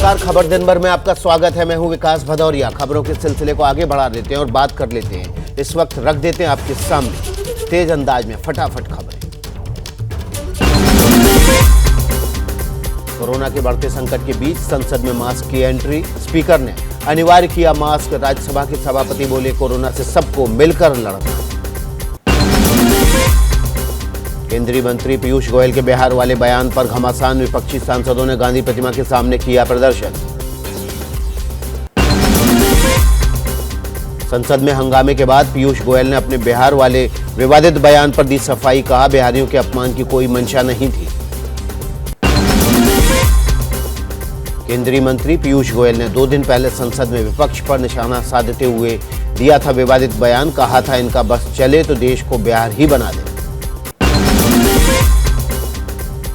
नमस्कार, खबर दिन भर में आपका स्वागत है। मैं हूं विकास भदौरिया। खबरों के सिलसिले को आगे बढ़ा देते हैं और बात कर लेते हैं। इस वक्त रख देते हैं आपके सामने तेज अंदाज में फटाफट खबरें। कोरोना के बढ़ते संकट के बीच संसद में मास्क की एंट्री, स्पीकर ने अनिवार्य किया मास्क। राज्यसभा के सभापति बोले, कोरोना से सबको मिलकर लड़ना। केंद्रीय मंत्री पीयूष गोयल के बिहार वाले बयान पर घमासान, विपक्षी सांसदों ने गांधी प्रतिमा के सामने किया प्रदर्शन। संसद में हंगामे के बाद पीयूष गोयल ने अपने बिहार वाले विवादित बयान पर दी सफाई, कहा बिहारियों के अपमान की कोई मंशा नहीं थी। केंद्रीय मंत्री पीयूष गोयल ने 2 दिन पहले संसद में विपक्ष पर निशाना साधते हुए दिया था विवादित बयान, कहा था इनका बस चले तो देश को बिहार ही बना दे।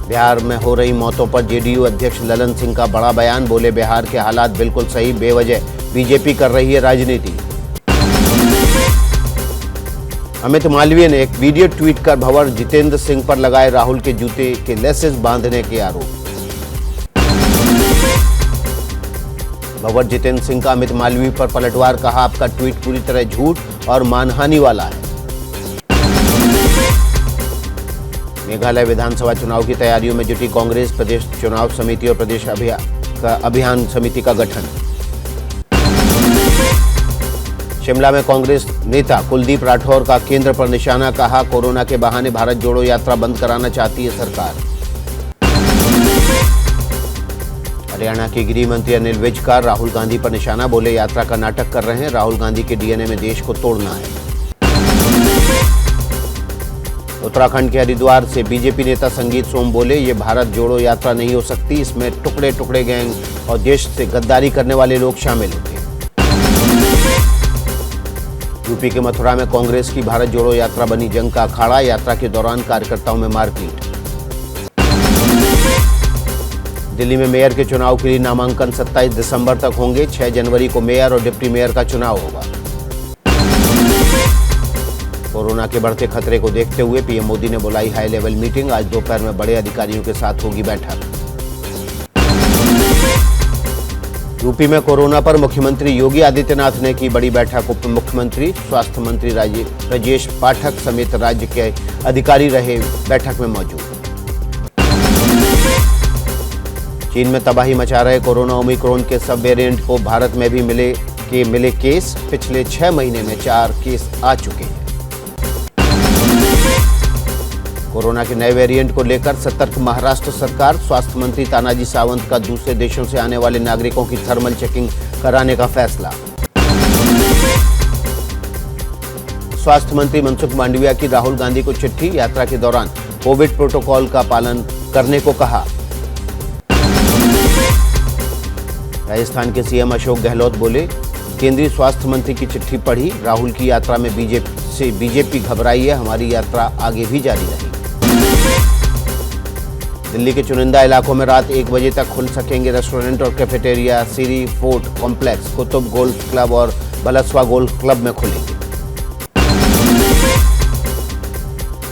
बिहार में हो रही मौतों पर जेडीयू अध्यक्ष ललन सिंह का बड़ा बयान, बोले बिहार के हालात बिल्कुल सही, बेवजह बीजेपी कर रही है राजनीति। अमित मालवीय ने एक वीडियो ट्वीट कर भंवर जितेंद्र सिंह पर लगाए राहुल के जूते के लेसेस बांधने के आरोप। भंवर जितेंद्र सिंह का अमित मालवीय पर पलटवार, कहा आपका ट्वीट पूरी तरह झूठ और मानहानि वाला है। मेघालय विधानसभा चुनाव की तैयारियों में जुटी कांग्रेस, प्रदेश चुनाव समिति और प्रदेश अभियान समिति का गठन। शिमला में कांग्रेस नेता कुलदीप राठौर का केंद्र पर निशाना, कहा कोरोना के बहाने भारत जोड़ो यात्रा बंद कराना चाहती है सरकार। हरियाणा के गृह मंत्री अनिल विज का राहुल गांधी पर निशाना, बोले यात्रा का नाटक कर रहे हैं, राहुल गांधी के डीएनए में देश को तोड़ना है। उत्तराखंड के हरिद्वार से बीजेपी नेता संगीत सोम बोले, ये भारत जोड़ो यात्रा नहीं हो सकती, इसमें टुकड़े टुकड़े गैंग और देश से गद्दारी करने वाले लोग शामिल होते हैं। यूपी के मथुरा में कांग्रेस की भारत जोड़ो यात्रा बनी जंग का अखाड़ा, यात्रा के दौरान कार्यकर्ताओं में मारपीट। दिल्ली में मेयर के चुनाव के लिए नामांकन 27 दिसंबर तक होंगे। 6 जनवरी को मेयर और डिप्टी मेयर का चुनाव होगा। कोरोना के बढ़ते खतरे को देखते हुए पीएम मोदी ने बुलाई हाई लेवल मीटिंग, आज दोपहर में बड़े अधिकारियों के साथ होगी बैठक। यूपी में कोरोना पर मुख्यमंत्री योगी आदित्यनाथ ने की बड़ी बैठक। उप मुख्यमंत्री स्वास्थ्य मंत्री राजेश पाठक समेत राज्य के अधिकारी रहे बैठक में मौजूद। चीन में तबाही मचा रहे कोरोना ओमिक्रॉन के सब वेरिएंट को भारत में भी मिले केस। पिछले 6 महीने में 4 केस आ चुके हैं। कोरोना के नए वेरिएंट को लेकर सतर्क महाराष्ट्र सरकार, स्वास्थ्य मंत्री तानाजी सावंत का दूसरे देशों से आने वाले नागरिकों की थर्मल चेकिंग कराने का फैसला। स्वास्थ्य मंत्री मनसुख मांडविया की राहुल गांधी को चिट्ठी, यात्रा के दौरान कोविड प्रोटोकॉल का पालन करने को कहा। राजस्थान के सीएम अशोक गहलोत बोले, केंद्रीय स्वास्थ्य मंत्री की चिट्ठी पढ़ी, राहुल की यात्रा में बीजेपी घबराई है, हमारी यात्रा आगे भी जारी रही। दिल्ली के चुनिंदा इलाकों में रात 1 बजे तक खुल सकेंगे रेस्टोरेंट और cafeteria. Siri Fort complex, Qutub golf club और बलसवा गोल्फ क्लब में खुलेंगे।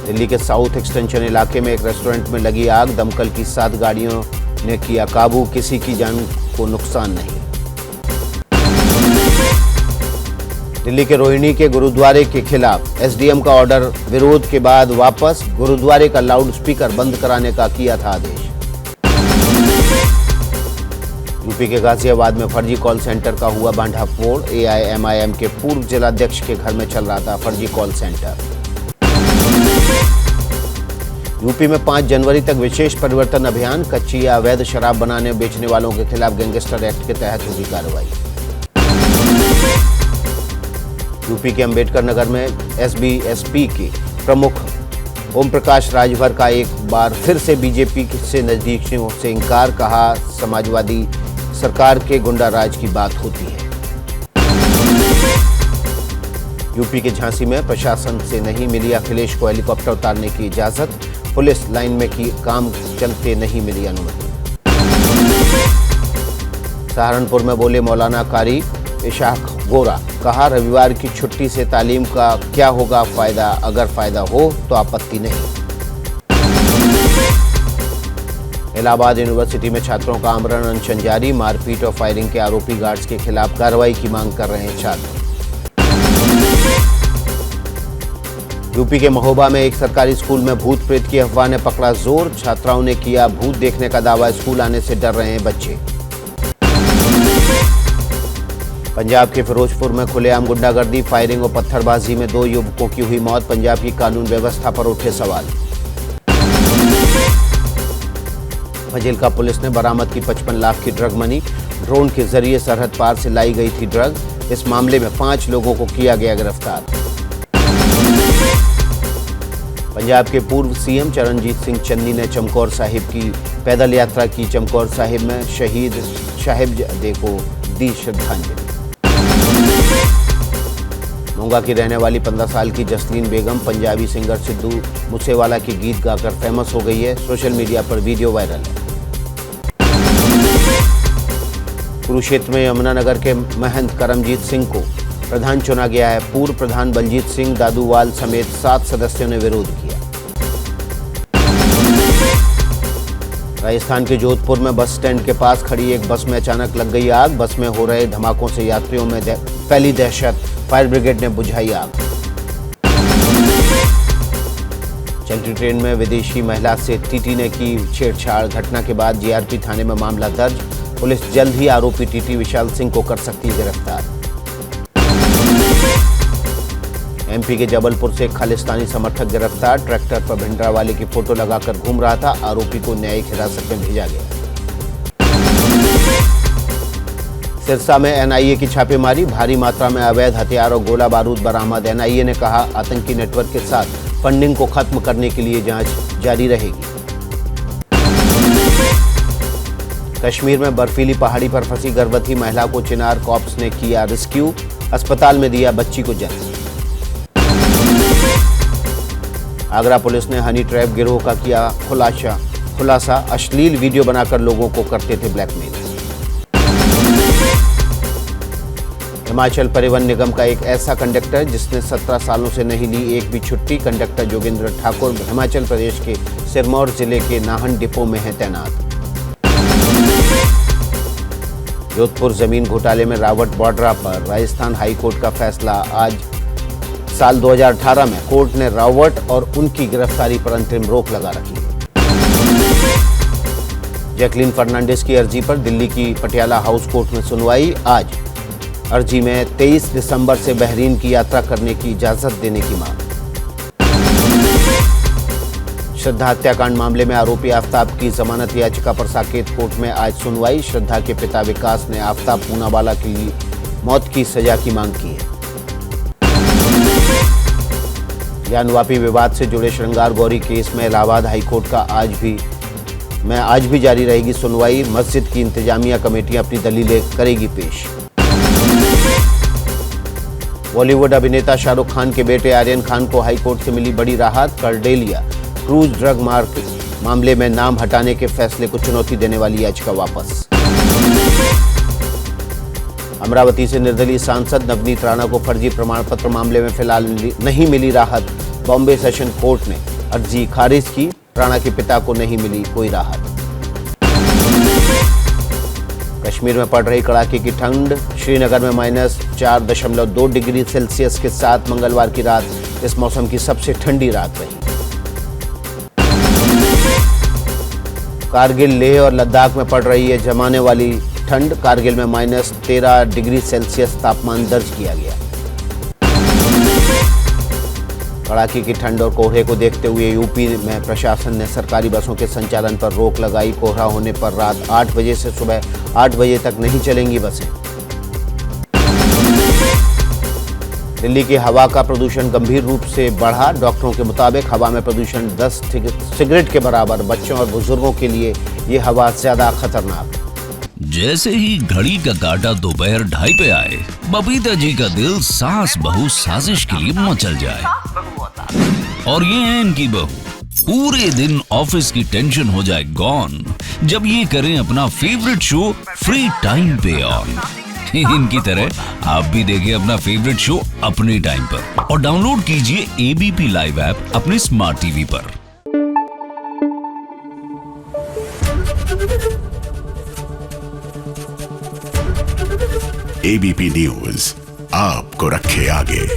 दिल्ली के साउथ एक्सटेंशन इलाके में एक रेस्टोरेंट में लगी आग, दमकल की 7 गाड़ियों ने किया काबू, किसी की जान को नुकसान नहीं। दिल्ली के रोहिणी के गुरुद्वारे के खिलाफ एसडीएम का ऑर्डर, विरोध के बाद वापस, गुरुद्वारे का लाउड स्पीकर बंद कराने का किया था आदेश। यूपी के गाजियाबाद में फर्जी कॉल सेंटर का हुआ भांडाफोड़, एआईएमआईएम के पूर्व जिलाध्यक्ष के घर में चल रहा था फर्जी कॉल सेंटर। यूपी में 5 जनवरी तक विशेष परिवर्तन अभियान, कच्ची या अवैध शराब बनाने बेचने वालों के खिलाफ गैंगस्टर एक्ट के तहत होगी कार्रवाई। यूपी के अंबेडकर नगर में एसबीएसपी के प्रमुख ओम प्रकाश राजभर का एक बार फिर से बीजेपी से नजदीकियों से इंकार, कहा समाजवादी सरकार के गुंडा राज की बात होती है। यूपी के झांसी में प्रशासन से नहीं मिली अखिलेश को हेलीकॉप्टर उतारने की इजाजत, पुलिस लाइन में की काम चलते नहीं मिली अनुमति। सहारनपुर में बोले मौलाना कारी इशाक गोरा, कहा रविवार की छुट्टी से तालीम का क्या होगा फायदा, अगर फायदा हो तो आपत्ति नहीं। इलाहाबाद यूनिवर्सिटी में छात्रों का आमरण अनशन जारी। मारपीट और फायरिंग के आरोपी गार्ड्स के खिलाफ कार्रवाई की मांग कर रहे हैं छात्र। यूपी के महोबा में एक सरकारी स्कूल में भूत प्रेत की अफवाह ने पकड़ा जोर। छात्राओं ने किया भूत देखने का दावा। स्कूल आने से डर रहे हैं बच्चे। पंजाब के फिरोजपुर में खुलेआम गुंडागर्दी, फायरिंग और पत्थरबाजी में 2 युवकों की हुई मौत। पंजाब की कानून व्यवस्था पर उठे सवाल। फजीलका पुलिस ने बरामद की 55 लाख की ड्रग मनी। ड्रोन के जरिए सरहद पार से लाई गई थी ड्रग। इस मामले में 5 लोगों को किया गया गिरफ्तार। पंजाब के पूर्व सीएम चरणजीत सिंह चन्नी ने चमकौर साहिब की पैदल यात्रा की। चमकौर साहिब में शहीद साहिबजादे को दी श्रद्धांजलि। मोंगा की रहने वाली 15 साल की जसलीन बेगम पंजाबी सिंगर सिद्धू मूसेवाला के गीत गाकर फेमस हो गई है। सोशल मीडिया पर वीडियो वायरल है। कुरुक्षेत्र में यमुनानगर के महंत करमजीत सिंह को प्रधान चुना गया है। पूर्व प्रधान बलजीत सिंह दादूवाल समेत 7 सदस्यों ने विरोध किया। राजस्थान के जोधपुर में बस स्टैंड के पास खड़ी एक बस में अचानक लग गई आग। बस में हो रहे धमाकों से यात्रियों में फैली दहशत। फायर ब्रिगेड ने बुझाई आग। चलती ट्रेन में विदेशी महिला से टीटी ने की छेड़छाड़। घटना के बाद जीआरपी थाने में मामला दर्ज। पुलिस जल्द ही आरोपी टीटी विशाल सिंह को कर सकती है गिरफ्तार। एमपी के जबलपुर से एक खालिस्तानी समर्थक गिरफ्तार। ट्रैक्टर पर भिंडरावाले की फोटो लगाकर घूम रहा था। आरोपी को न्यायिक हिरासत में भेजा गया। सिरसा में एनआईए की छापेमारी। भारी मात्रा में अवैध हथियार और गोला बारूद बरामद। एनआईए ने कहा आतंकी नेटवर्क के साथ फंडिंग को खत्म करने के लिए जांच जारी रहेगी। कश्मीर में बर्फीली पहाड़ी पर फंसी गर्भवती महिला को चिनार कॉर्प्स ने किया रेस्क्यू। अस्पताल में दिया बच्ची को जन्म। आगरा पुलिस ने हनी ट्रैप गिरोह का किया खुलासा। अश्लील वीडियो बनाकर लोगों को करते थे ब्लैकमेल। हिमाचल परिवहन निगम का एक ऐसा कंडक्टर जिसने 17 सालों से नहीं ली एक भी छुट्टी। कंडक्टर जोगिंद्र ठाकुर हिमाचल प्रदेश के सिरमौर जिले के नाहन डिपो में है तैनात। जोधपुर जमीन घोटाले में रावट वाड्रा पर राजस्थान हाईकोर्ट का फैसला। आज साल 2018 में कोर्ट ने रावट और उनकी गिरफ्तारी पर अंतरिम रोक लगा रखी है। जैकलीन फर्नांडिस की अर्जी पर दिल्ली की पटियाला हाउस कोर्ट में सुनवाई। आज अर्जी में 23 दिसंबर से बहरीन की यात्रा करने की इजाजत देने की मांग। श्रद्धा हत्याकांड मामले में आरोपी आफताब की जमानत याचिका पर साकेत कोर्ट में आज सुनवाई। श्रद्धा के पिता विकास ने आफताब पूनावाला के लिए मौत की सजा की मांग की है। ज्ञानवापी विवाद से जुड़े श्रृंगार गौरी केस में इलाहाबाद हाईकोर्ट का आज भी जारी रहेगी सुनवाई। मस्जिद की इंतजामिया कमेटी अपनी दलीलें करेगी पेश। बॉलीवुड अभिनेता शाहरुख खान के बेटे आर्यन खान को हाईकोर्ट से मिली बड़ी राहत। कर्डेलिया क्रूज ड्रग मामले में नाम हटाने के फैसले को चुनौती देने वाली याचिका वापस। अमरावती से निर्दलीय सांसद नवनीत राणा को फर्जी प्रमाण पत्र मामले में फिलहाल नहीं मिली राहत। बॉम्बे सेशन कोर्ट ने अर्जी खारिज की। राणा के पिता को नहीं मिली कोई राहत। कश्मीर में पड़ रही कड़ाके की ठंड। श्रीनगर में -4.2 डिग्री सेल्सियस के साथ मंगलवार की रात इस मौसम की सबसे ठंडी रात रही। कारगिल, लेह और लद्दाख में पड़ रही है जमाने वाली ठंड। कारगिल में -13 डिग्री सेल्सियस तापमान दर्ज किया गया। कड़ाके की ठंड और कोहरे को देखते हुए यूपी में प्रशासन ने सरकारी बसों के संचालन पर रोक लगाई। कोहरा होने पर रात 8 बजे से सुबह 8 बजे तक नहीं चलेंगी बसें। दिल्ली की हवा का प्रदूषण गंभीर रूप से बढ़ा। डॉक्टरों के मुताबिक हवा में प्रदूषण 10 सिगरेट के बराबर। बच्चों और बुजुर्गों के लिए ये हवा ज्यादा खतरनाक। जैसे ही घड़ी का काटा दोपहर 2:30 पे आए, बबीता जी का दिल सास बहू साजिश के लिए मचल जाए। और ये है इनकी बहू, पूरे दिन ऑफिस की टेंशन हो जाए गॉन जब ये करें अपना फेवरेट शो फ्री टाइम पे ऑन। इनकी तरह आप भी देखें अपना फेवरेट शो अपने टाइम पर और डाउनलोड कीजिए एबीपी लाइव ऐप अपने स्मार्ट टीवी पर। एबीपी न्यूज आपको रखे आगे।